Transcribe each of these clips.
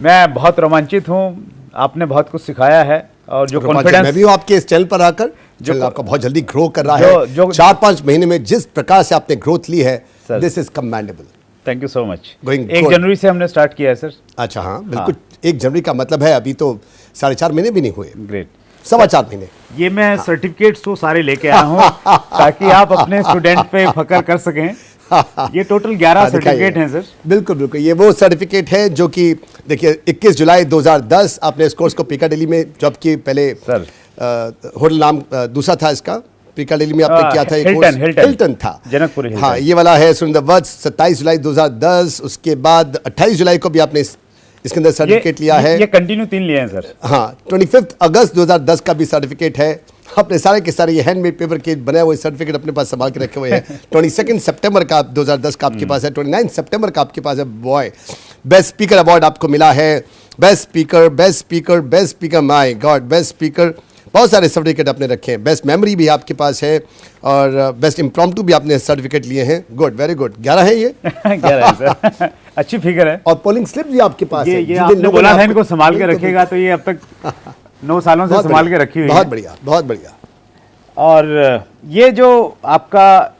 मैं बहुत रोमांचित हूँ, आपने बहुत कुछ सिखाया है और जो कॉन्फिडेंस मैं भी हूँ आपके इस चैनल पर आकर जो आपका बहुत जल्दी ग्रो कर रहा है। 4-5 महीने में जिस प्रकार से आपने ग्रोथ ली है, this is commendable. Thank you so much. 1 जनवरी से हमने स्टार्ट किया है सर। अच्छा, हाँ बिल्कुल। 1 जनवरी का मतलब है अभी तो 4.5 महीने भी नहीं हुए। ग्रेट। 4.25 महीने। ये मैं सर्टिफिकेट्स तो सारे लेके आया हूँ ताकि आप अपने स्टूडेंट पे फकर कर सकें। ये टोटल 11 सर्टिफिकेट हैं सर। बिल्कुल बिल्कुल, ये वो सर्टिफिकेट है जो कि देखिए 21 जुलाई 2010 आपने इस कोर्स को पिकाडेली में जॉब की। पहले सर होटल नाम दूसरा था इसका, पिकाडेली में आपने किया था एक कोर्स, हिल्टन था, जनकपुरी हिल्टन। हाँ ये वाला है सुरेंद्र वत्स, 27 जुलाई 2010। उसके बाद 28 जुलाई को भी आपने इसके अंदर सर्टिफिकेट लिया है। ये कंटिन्यू 3 लिए हैं सर। हाँ, 25 अगस्त 2010 का भी सर्टिफिकेट है। अपने सारे के सारे ये हैंडमेड पेपर के बनाए हुए सर्टिफिकेट अपने पास संभाल के रखे हुए हैं। 22 सितंबर का 2010 का आपके पास है। 29 सितंबर का आपके पास है। बॉय, बेस्ट स्पीकर अवार्ड आपको मिला है। Best speaker, best speaker, best speaker, my God, best speaker, बहुत सारे सर्टिफिकेट आपने रखे हैं। बेस्ट मेमोरी भी आपके पास है और बेस्ट इम्प्रॉम्प्टू भी आपने सर्टिफिकेट लिए हैं। Good, very good. 11 है ये 11 है सर। अच्छी फिगर है। और पोलिंग स्लिप भी आपके पास है। ये आपने बोला था इनको संभाल के रखेगा, तो ये अब तक 9 सालों से संभाल के रखी हुई है। बहुत बढ़िया, बहुत बढ़िया। और ये जो आपका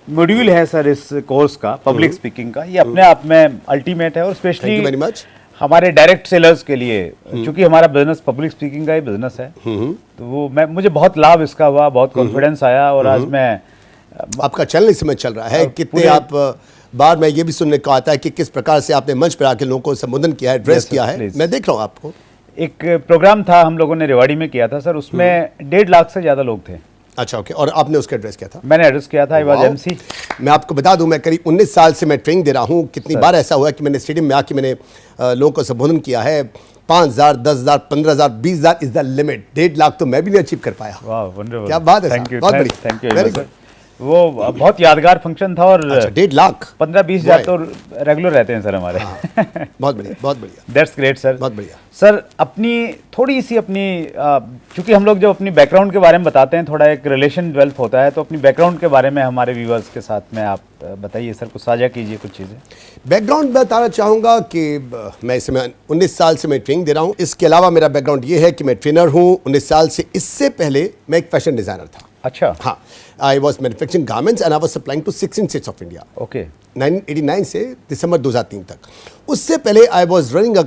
मॉड्यूल है सर इस कोर्स का, पब्लिक स्पीकिंग का, ये अपने आप में अल्टीमेट है और स्पेशली वेरी मच हमारे डायरेक्ट सेलर्स के लिए, क्योंकि हमारा बिजनेस पब्लिक स्पीकिंग का ही बिजनेस है, तो वो मुझे बहुत लाभ इसका हुआ, बहुत कॉन्फिडेंस आया। और आज मैं आपका चैनल इस समय चल रहा है, कितने आप बार मैं ये भी सुनने को आता है कि किस प्रकार से आपने मंच पर आके लोगों को संबोधन किया है, एड्रेस किया है। मैं देख रहा हूँ आपको। एक प्रोग्राम था हम लोगों ने रेवाड़ी में किया था सर, उसमें 1.5 लाख से ज़्यादा लोग थे। अच्छा, ओके। और आपने उसका एड्रेस किया था? मैंने एड्रेस किया था। I was MC. मैं आपको बता दूं, मैं करीब 19 साल से मैं ट्रेनिंग दे रहा हूं। कितनी बार ऐसा हुआ कि मैंने स्टेडियम में आके मैंने लोगों को संबोधन किया है। 5,000, 10,000, 15,000, 20,000 इज द लिमिट। 1.5 लाख तो मैं भी नहीं अचीव कर पाया। वाह, वंडरफुल। क्या बात है, थैंक यू, बहुत बढ़िया, थैंक यू सर। वो बहुत यादगार फंक्शन था। और 1.5 लाख 15-20 हज़ार तो रेगुलर रहते हैं सर हमारे। बहुत बढ़िया, बहुत बढ़िया। दैट्स ग्रेट सर, बहुत बढ़िया सर। अपनी थोड़ी सी चूंकि हम लोग जब अपनी बैकग्राउंड के बारे में बताते हैं, थोड़ा एक रिलेशन डेवलप होता है, तो अपनी बैकग्राउंड के बारे में हमारे व्यूअर्स के साथ में आप बताइए सर, कुछ साझा कीजिए कुछ चीज़ें। बैकग्राउंड बताना चाहूँगा कि मैं इस समय 19 साल से मैं ट्रेनिंग दे रहा हूँ। इसके अलावा मेरा बैकग्राउंड ये है कि मैं ट्रेनर हूँ 19 साल से। इससे पहले मैं एक फैशन डिज़ाइनर था। अच्छा। हाँ, I was manufacturing garments and I was supplying to 16 states of India. Okay. 1989 से दिसंबर 2003 तक। उससे पहले I was running a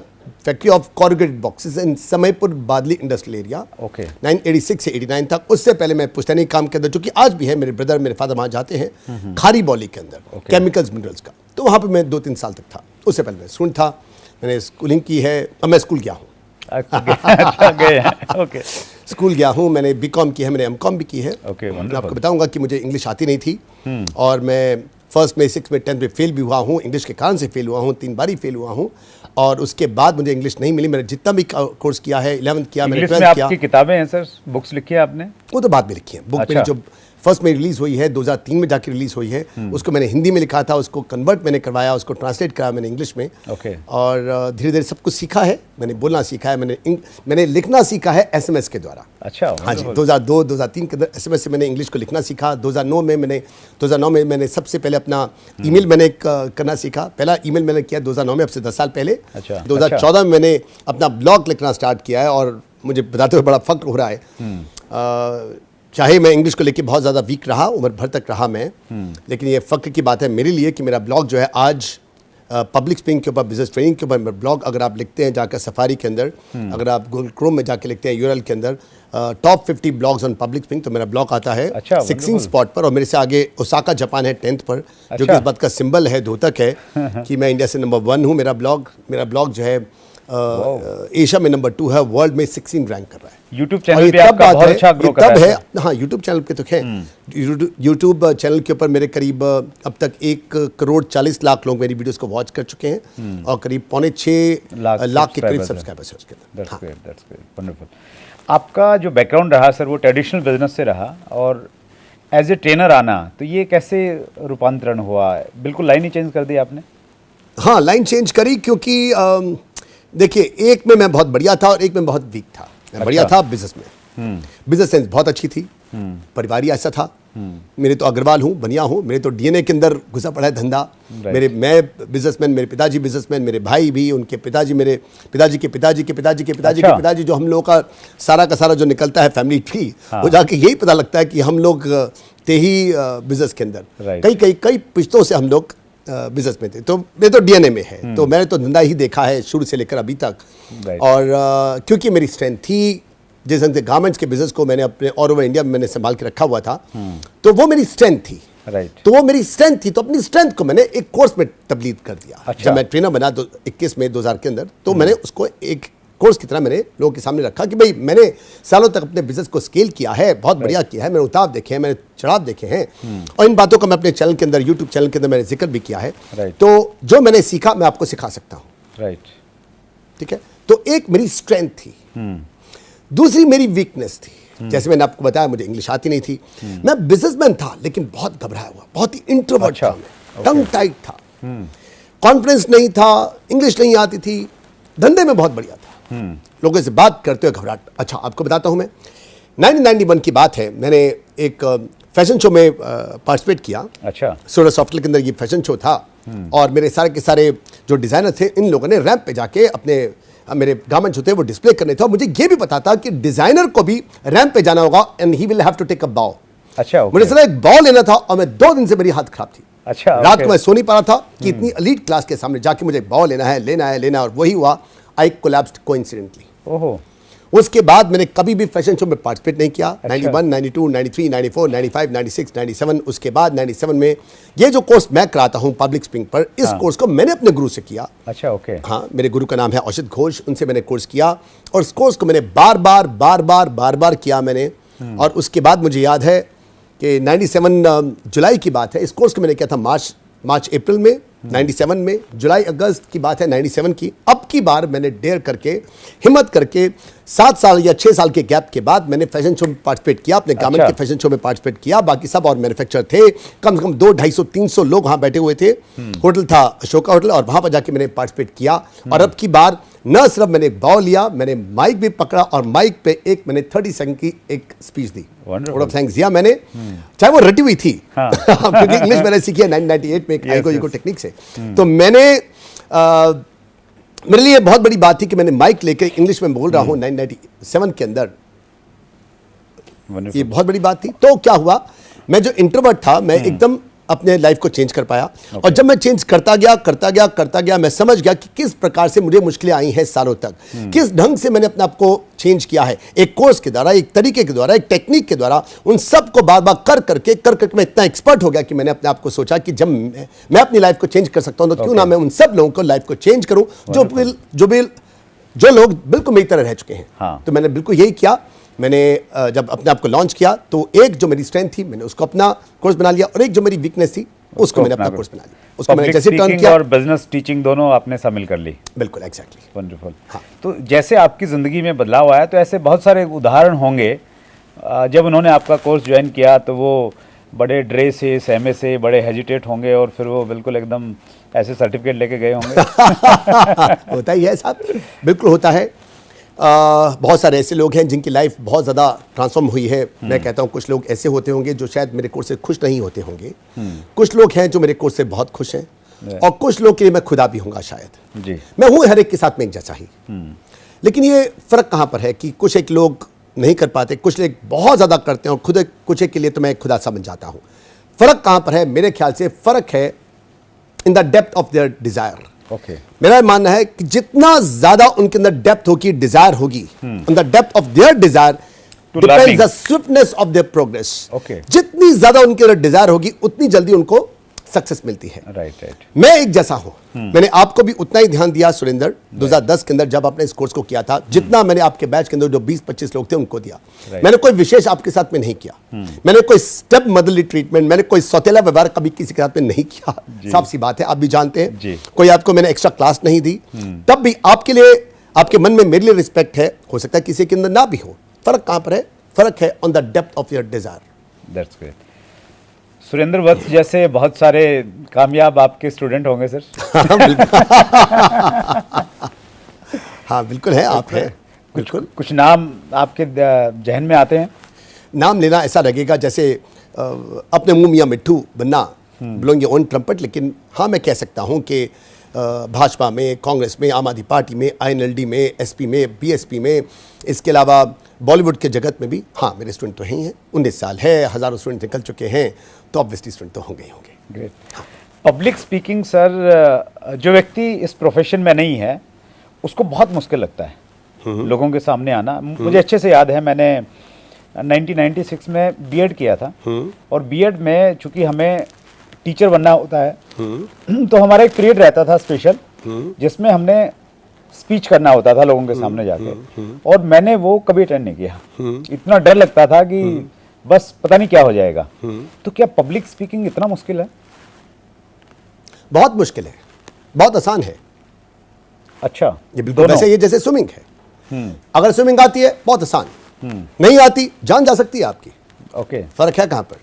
factory of corrugated boxes in Samaypur Badli industrial area. Okay. 1986 से 89 तक। उससे पहले मैं पुश्तैनी काम के अंदर, जो कि आज भी है, मेरे ब्रदर मेरे फादर वहाँ जाते हैं, खारी बौली के अंदर, केमिकल्स मिनरल्स का। तो वहाँ पे मैं 2-3 साल तक था। उससे पहले मैं स्टूडेंट था, मैंने स्कूलिंग की है। अब मैं स्कूल गया हूँ। ओके। स्कूल गया हूँ, मैंने बीकॉम की है, मैंने एमकॉम भी की है। मैं आपको बताऊंगा कि मुझे इंग्लिश आती नहीं थी और मैं फर्स्ट में 6 में 10 में फेल भी हुआ हूँ। इंग्लिश के कारण से फेल हुआ हूँ, 3 बार ही फेल हुआ हूँ। और उसके बाद मुझे इंग्लिश नहीं मिली। मैंने जितना भी कोर्स किया है, 11th किया, मैंने 12th किया। आपकी किताबें हैं सर, बुक्स लिखी है आपने? वो तो बाद में लिखी है। बुक मेरी जो फर्स्ट में रिलीज़ हुई है 2003 में जाके रिलीज़ हुई है, उसको मैंने हिंदी में लिखा था, उसको कन्वर्ट मैंने करवाया, उसको ट्रांसलेट करा मैंने इंग्लिश में। और धीरे धीरे सब कुछ सीखा है। मैंने बोलना सीखा है, मैंने लिखना सीखा है SMS के द्वारा। अच्छा। हाँ जी, 2002-2003 के अंदर SMS से मैंने इंग्लिश को लिखना सीखा। 2009 में मैंने सबसे पहले अपना ईमेल मैंने करना सीखा। पहला ईमेल मैंने किया 2009 में, अब से 10 साल पहले। 2014 में मैंने अपना ब्लॉग लिखना स्टार्ट किया है और मुझे बताते हुए बड़ा फख्र हो रहा है। चाहे मैं इंग्लिश को लेके बहुत ज़्यादा वीक रहा, उम्र भर तक रहा मैं, लेकिन ये फ़ख्र की बात है मेरे लिए कि मेरा ब्लॉग जो है आज पब्लिक स्पीकिंग के ऊपर, बिजनेस ट्रेनिंग के ऊपर ब्लॉग अगर आप लिखते हैं जाकर सफारी के अंदर, अगर आप गूगल क्रोम में जाके लिखते हैं URL के अंदर top 50 blogs on public speaking, तो मेरा ब्लॉग आता है 16 स्पॉट पर। और मेरे से आगे ओसाका जापान है 10th पर, जो कि इस बात का सिंबल है, द्योतक है कि मैं इंडिया से नंबर 1 हूँ। मेरा ब्लॉग जो है एशिया में नंबर 2 है, वर्ल्ड में 16 रैंक कर रहा है। यूट्यूब चैनल भी आपका बहुत अच्छा ग्रो कर रहा है। हाँ, यूट्यूब चैनल पे तो है। यूट्यूब चैनल के ऊपर मेरे करीब अब तक 1,40,00,000 लोग मेरी वीडियोस को वॉच कर चुके हैं और करीब 5.25 लाख के करीब सब्सक्राइबर्स हैं उसके अंदर। That's great, that's great, wonderful. आपका जो बैकग्राउंड रहा सर, वो ट्रेडिशनल बिजनेस से रहा और एज ए ट्रेनर आना, तो ये कैसे रूपांतरण हुआ? बिल्कुल लाइन ही चेंज कर दी आपने? हाँ, लाइन चेंज करी क्योंकि देखिए, एक में मैं बहुत बढ़िया था और एक में बहुत वीक था। मैं बढ़िया था बिजनेस में, बिजनेस सेंस बहुत अच्छी थी, परिवार ही ऐसा था। मेरे तो अग्रवाल हूँ, बनिया हूँ, मेरे तो डीएनए के अंदर घुसा पड़ा है धंधा। मैं बिजनेसमैन, मेरे पिताजी बिजनेसमैन, मेरे भाई भी, उनके पिताजी, मेरे पिताजी के पिताजी के पिताजी के पिताजी के पिताजी, जो हम लोगों का सारा जो निकलता है फैमिली ट्री, वो जाके यही पता लगता है कि हम लोग थे ही बिजनेस के अंदर। कई पुश्तों से हम लोग बिजनेस में थे, तो मेरे तो डीएनए में है। तो मैंने तो धंधा ही देखा है शुरू से लेकर अभी तक। और क्योंकि मेरी स्ट्रेंथ थी, जैसे गारमेंट्स के बिजनेस को मैंने अपने ऑल ओवर इंडिया में मैंने संभाल के रखा हुआ था, तो वो मेरी स्ट्रेंथ थी। तो वो मेरी स्ट्रेंथ थी, तो अपनी स्ट्रेंथ को मैंने एक कोर्स में तब्दील कर दिया। जब मैं ट्रेनर बना 21 में 2000 के अंदर, तो मैंने उसको एक कोर्स की तरह मैंने लोगों के सामने रखा कि भाई मैंने सालों तक अपने बिजनेस को स्केल किया है, बहुत बढ़िया किया है, मैंने उतार देखे हैं, मैंने चढ़ाव देखे हैं, और इन बातों का मैं अपने चैनल के अंदर, यूट्यूब चैनल के अंदर मैंने जिक्र भी किया है। तो जो मैंने सीखा मैं आपको सिखा सकता हूँ। ठीक है, तो एक मेरी स्ट्रेंथ थी, दूसरी मेरी वीकनेस थी। जैसे मैंने आपको बताया, मुझे इंग्लिश आती नहीं थी, मैं बिजनेसमैन था लेकिन बहुत घबराया हुआ, बहुत ही इंट्रोवर्ट था मैं, टंग टाइट था, कॉन्फिडेंस नहीं था, इंग्लिश नहीं आती थी, धंधे में बहुत बढ़िया था, लोगों से बात करते हुए घबराहट। अच्छा, आपको बताता हूं, मैं 1991 की बात है, मैंने एक फैशन शो में पार्टिसिपेट किया। अच्छा, सूरत सॉफ्टवेयर के अंदर ये फैशन शो था, और मेरे सारे के सारे जो डिजाइनर थे, इन लोगों ने रैंप पे जाके अपने मेरे गारमेंट्स होते हैं वो डिस्प्ले करने थे, और मुझे ये भी पता था कि डिजाइनर को भी रैंप पे जाना होगा, and he will have to take a bow. अच्छा, मुझे सिर्फ एक बाउ लेना था, और मैं 2 दिन से मेरी हाथ खराब थी। अच्छा, रात को मैं सो नहीं पा रहा था कि इतनी एलीट क्लास के सामने जाके मुझे बाउ लेना है, और वही हुआ, आई कोलैप्स्ड कोइंसिडेंटली। ओहो। उसके बाद मैंने कभी भी फैशन शो में पार्टिसिपेट नहीं किया। 91, 92, 93, 94, 95, 96, 97, उसके बाद 97 में ये जो कोर्स मैं कराता हूँ पब्लिक स्पीकिंग पर, इस कोर्स को मैंने अपने गुरु से किया। अच्छा, ओके। हाँ, मेरे गुरु का नाम है औषध घोष, उनसे मैंने कोर्स किया, और इस कोर्स को मैंने बार बार किया मैंने। और उसके बाद मुझे याद है कि 97 जुलाई की बात है, इस कोर्स को मैंने किया था मार्च अप्रैल में 97 में, जुलाई अगस्त की बात है 97 की। अब की बार मैंने डेयर करके, हिम्मत करके 7 साल या 6 साल के गैप के बाद मैंने फैशन शो में पार्टिसिपेट किया, अपने गारमेंट के फैशन शो में पार्टिसिपेट किया। बाकी सब और मैन्युफैक्चरर थे, कम से कम 200, 250, 300 लोग वहां बैठे हुए थे। होटल था अशोका होटल, और वहां पर जाके मैंने पार्टिसिपेट किया। और अब की बार न सिर्फ मैंने बाउ लिया, मैंने माइक भी पकड़ा, और माइक पे एक मैंने 30 सेकंड की एक speech the, vote of thanks दिया मैंने, चाहे वो रटी हुई थी, क्योंकि इंग्लिश मैंने सीखी है 1998 में आईगो टेक्निक से। तो मैंने मेरे लिए बहुत बड़ी बात थी कि मैंने माइक लेकर इंग्लिश में बोल रहा हूं 1997 के अंदर, ये बहुत बड़ी बात थी। तो क्या हुआ, मैं जो इंट्रोवर्ट था, मैं एकदम अपने लाइफ को चेंज कर पाया। और जब मैं चेंज करता गया, मैं समझ गया कि किस प्रकार से मुझे मुश्किलें आई हैं सालों तक, किस ढंग से मैंने अपने आप को चेंज किया है, एक कोर्स के द्वारा, एक तरीके के द्वारा, एक टेक्निक के द्वारा। उन सब को बार बार कर करके मैं इतना एक्सपर्ट हो गया कि मैंने अपने आप को सोचा कि जब मैं अपनी लाइफ को चेंज कर सकता हूं, तो क्यों ना मैं उन सब लोगों को लाइफ को चेंज करूं जो लोग बिल्कुल मेरी तरह रह चुके हैं। तो मैंने बिल्कुल यही किया। मैंने जब अपने आप को लॉन्च किया, तो एक जो मेरी स्ट्रेंथ थी मैंने उसको अपना कोर्स बना लिया, और एक जो मेरी वीकनेस थी उसको मैंने अपना कोर्स बना लिया। उसको मैंने जैसे टर्न किया, और बिजनेस टीचिंग दोनों आपने शामिल कर ली। बिल्कुल, एग्जैक्टली, वंडरफुल। तो जैसे आपकी जिंदगी में बदलाव आया, तो ऐसे बहुत सारे उदाहरण होंगे। जब उन्होंने आपका कोर्स ज्वाइन किया, तो वो बड़े ड्रे से, सहमे से, बड़े हेजिटेट होंगे, और फिर वो बिल्कुल एकदम ऐसे सर्टिफिकेट लेके गए होंगे। होता ही है साहब, बिल्कुल होता है। बहुत सारे ऐसे लोग हैं जिनकी लाइफ बहुत ज़्यादा ट्रांसफॉर्म हुई है। मैं कहता हूँ कुछ लोग ऐसे होते होंगे जो शायद मेरे कोर्स से खुश नहीं होते होंगे, कुछ लोग हैं जो मेरे कोर्स से बहुत खुश हैं, और कुछ लोग के लिए मैं खुदा भी होऊंगा शायद जी। मैं हूँ हर एक के साथ में एक जैसा ही, लेकिन ये फ़र्क कहाँ पर है कि कुछ एक लोग नहीं कर पाते, कुछ लोग बहुत ज़्यादा करते हैं, और खुद कुछ एक के लिए तो मैं खुदा सा बन जाता हूँ। फ़र्क कहाँ पर है? मेरे ख्याल से फ़र्क है in the depth of their desire. Okay. मेरा मानना है कि जितना ज्यादा उनके अंदर डेप्थ होगी, डिजायर होगी, on the depth of their Dzire depends the swiftness of their progress. जितनी ज्यादा उनके अंदर डिजायर होगी, उतनी जल्दी उनको सक्सेस मिलती है। राइट। मैं एक जैसा हूं, मैंने आपको भी उतना ही ध्यान दिया सुरेंद्र, 2010 के अंदर जब आपने इस कोर्स को किया था, जितना मैंने आपके बैच के अंदर जो 20-25 लोग थे उनको दिया। मैंने कोई विशेष आपके साथ में नहीं किया, मैंने कोई स्टेप मदरली ट्रीटमेंट, मैंने कोई सौतेला व्यवहार कभी किसी के साथ में नहीं किया। साफ सी बात है, आप भी जानते हैं, कोई आपको मैंने एक्स्ट्रा क्लास नहीं दी। तब भी आपके लिए, आपके मन में मेरे लिए रिस्पेक्ट है, हो सकता है किसी के अंदर ना भी हो। फर्क कहां पर है? फर्क है on the depth of your desire. That's great. Surendra Vats जैसे बहुत सारे कामयाब आपके स्टूडेंट होंगे सर। हाँ बिल्कुल है, आप हैं बिल्कुल। कुछ नाम आपके जहन में आते हैं? नाम लेना ऐसा लगेगा जैसे अपने मुंह मियाँ मिट्ठू बनना, ब्लोइंग योर ओन ट्रम्पेट। लेकिन हाँ, मैं कह सकता हूँ कि भाजपा में, कांग्रेस में, आम आदमी पार्टी में, INLD में, SP में, BSP में, इसके अलावा बॉलीवुड के जगत में भी हाँ मेरे स्टूडेंट तो ही हैं। 19 साल है, हज़ारों स्टूडेंट निकल चुके हैं, तो ऑब्वियसली स्टूडेंट तो होंगे ही होंगे। ग्रेट। पब्लिक स्पीकिंग सर, जो व्यक्ति इस प्रोफेशन में नहीं है उसको बहुत मुश्किल लगता है लोगों के सामने आना। मुझे अच्छे से याद है, मैंने 1996 में B.Ed किया था, और B.Ed में चूंकि हमें टीचर बनना होता है तो हमारा एक पीरियड रहता था स्पेशल, जिसमें हमने स्पीच करना होता था लोगों के सामने जाके, और मैंने वो कभी अटेंड नहीं किया। इतना डर लगता था कि बस पता नहीं क्या हो जाएगा। तो क्या पब्लिक स्पीकिंग इतना मुश्किल है? बहुत मुश्किल है, बहुत आसान है। अच्छा, ये बिल्कुल वैसे ये जैसे स्विमिंग है। अगर स्विमिंग आती है बहुत आसान, नहीं आती जान जा सकती है आपकी। ओके, फर्क है कहां पर?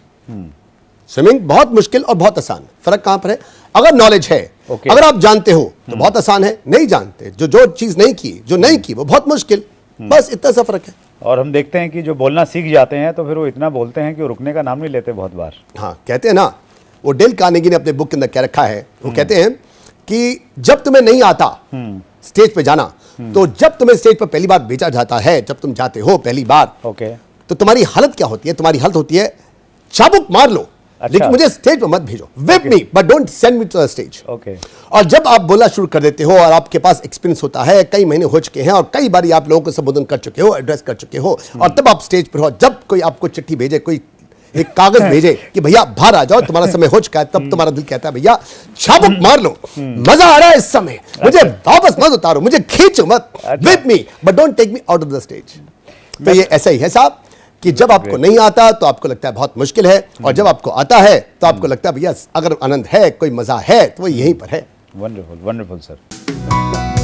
स्विमिंग बहुत मुश्किल और बहुत आसान, फर्क कहां पर है? अगर नॉलेज है, अगर आप जानते हो तो बहुत आसान है, नहीं जानते, जो चीज नहीं की, जो नहीं की वो बहुत मुश्किल, बस इतना सा फर्क है। और हम देखते हैं कि जो बोलना सीख जाते हैं तो फिर वो इतना बोलते हैं कि वो रुकने का नाम नहीं लेते बहुत बार। हाँ, कहते हैं ना, वो डेल कार्नेगी ने अपने बुक के अंदर कह रखा है, वो कहते हैं कि जब तुम्हें नहीं आता स्टेज पे जाना, तो जब तुम्हें स्टेज पर पहली बार भेजा जाता है, जब तुम जाते हो पहली बार, तो तुम्हारी हालत क्या होती है? तुम्हारी हालत होती है चाबुक मार लो, लेकिन मुझे स्टेज पर मत भेजो, whip me but don't send me to the stage. और जब आप बोलना शुरू कर देते हो और आपके पास एक्सपीरियंस होता है, कई महीने हो चुके हैं और कई बार आप लोगों को संबोधन कर चुके हो, एड्रेस कर चुके हो, और तब आप स्टेज पर हो, जब कोई आपको चिट्ठी भेजे, कोई एक कागज भेजे कि भैया बाहर आ जाओ, तुम्हारा समय हो चुका है, तब तुम्हारा दिल कहता है भैया चाबुक मार लो, मजा आ रहा है इस समय, मुझे वापस मत उतारो, मुझे खींचो मत, whip me but don't take me out of the stage. तो ये ऐसा ही है साहब कि जब आपको नहीं आता तो आपको लगता है बहुत मुश्किल है, और जब आपको आता है तो आपको लगता है भैया अगर आनंद है, कोई मजा है, तो वो यहीं पर है। Wonderful, wonderful sir.